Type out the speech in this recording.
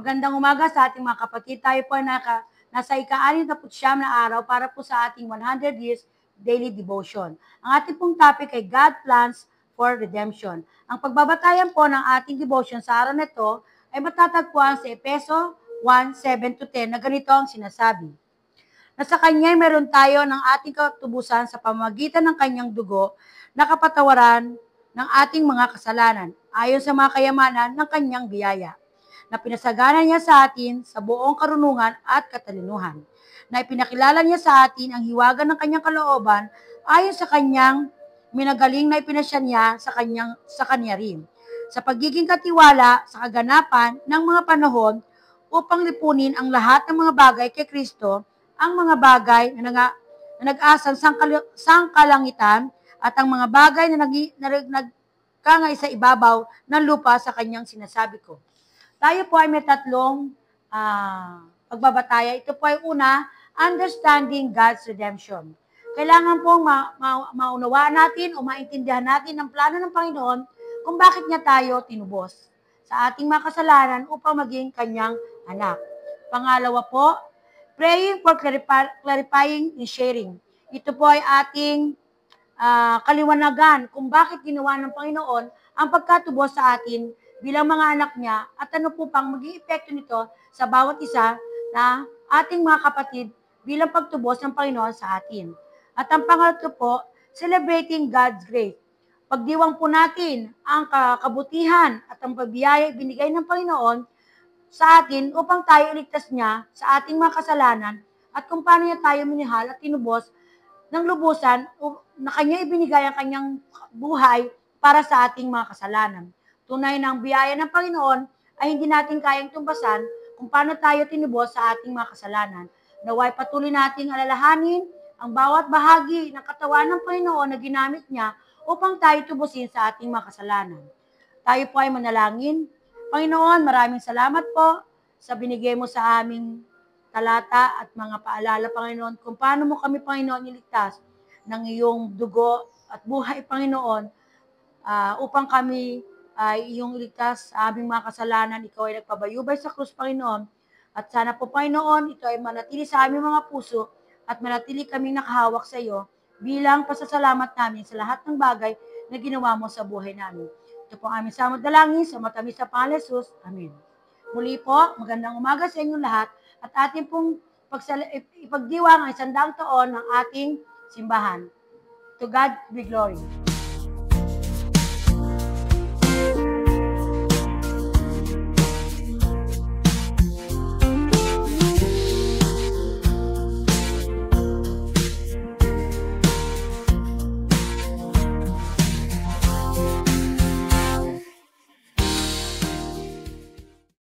Magandang umaga sa ating mga kapatid. Tayo po ay nasa ika-69 na araw para po sa ating 100 years daily devotion. Ang ating pong topic ay God plans for redemption. Ang pagbabatayan po ng ating devotion sa araw na ito ay matatagpuan sa Efeso 1:7-10 na ganito ang sinasabi. Na sa Kanya meron tayo ng ating katubusan sa pamamagitan ng Kanyang dugo na kapatawaran ng ating mga kasalanan ayon sa mga kayamanan ng Kanyang biyaya na pinasagana niya sa atin sa buong karunungan at katalinuhan, na ipinakilala niya sa atin ang hiwaga ng kanyang kalooban ayon sa kanyang minagaling na ipinasya niya sa kanya rin, sa pagiging katiwala sa kaganapan ng mga panahon upang lipunin ang lahat ng mga bagay kay Kristo, ang mga bagay na nag-asang sangkalangitan at ang mga bagay na nagkangay sa ibabaw ng lupa sa kanyang sinasabi ko. Tayo po ay may tatlong pagbabataya. Ito po ay una, understanding God's redemption. Kailangan pong maunawaan natin o maintindihan natin ang plano ng Panginoon kung bakit niya tayo tinubos sa ating mga kasalanan upang maging kanyang anak. Pangalawa po, praying for clarifying and sharing. Ito po ay ating kaliwanagan kung bakit ginawa ng Panginoon ang pagkatubos sa atin bilang mga anak niya at ano po pang maging epekto nito sa bawat isa na ating mga kapatid bilang pagtubos ng Panginoon sa atin. At ang pangatlo po, celebrating God's grace. Pagdiwang po natin ang kabutihan at ang pagbiyaya ibinigay ng Panginoon sa atin upang tayo iligtas niya sa ating mga kasalanan at kung paano niya tayo minahal at tinubos ng lubusan na kanya ibinigay ang kanyang buhay para sa ating mga kasalanan. Tunay na ang biyaya ng Panginoon ay hindi natin kayang tumbasan kung paano tayo tinubos sa ating mga kasalanan. Naway patuloy nating alalahanin ang bawat bahagi ng katawan ng Panginoon na ginamit niya upang tayo tubusin sa ating mga kasalanan. Tayo po ay manalangin. Panginoon, maraming salamat po sa binigay mo sa aming talata at mga paalala, Panginoon, kung paano mo kami, Panginoon, niligtas ng iyong dugo at buhay, Panginoon, upang kami ay iyong iligtas sa aming mga kasalanan. Ikaw ay nagpabayubay sa krus, Panginoon. At sana po, Panginoon, ito ay manatili sa aming mga puso at manatili kaming nakahawak sa iyo bilang pasasalamat namin sa lahat ng bagay na ginawa mo sa buhay namin. Ito po ang aming samot dalangin sa matamis sa pangalan ni Jesus. Amen. Muli po, magandang umaga sa inyong lahat at ating pong ipagdiwang ang 100 taon ng ating simbahan. To God be glory.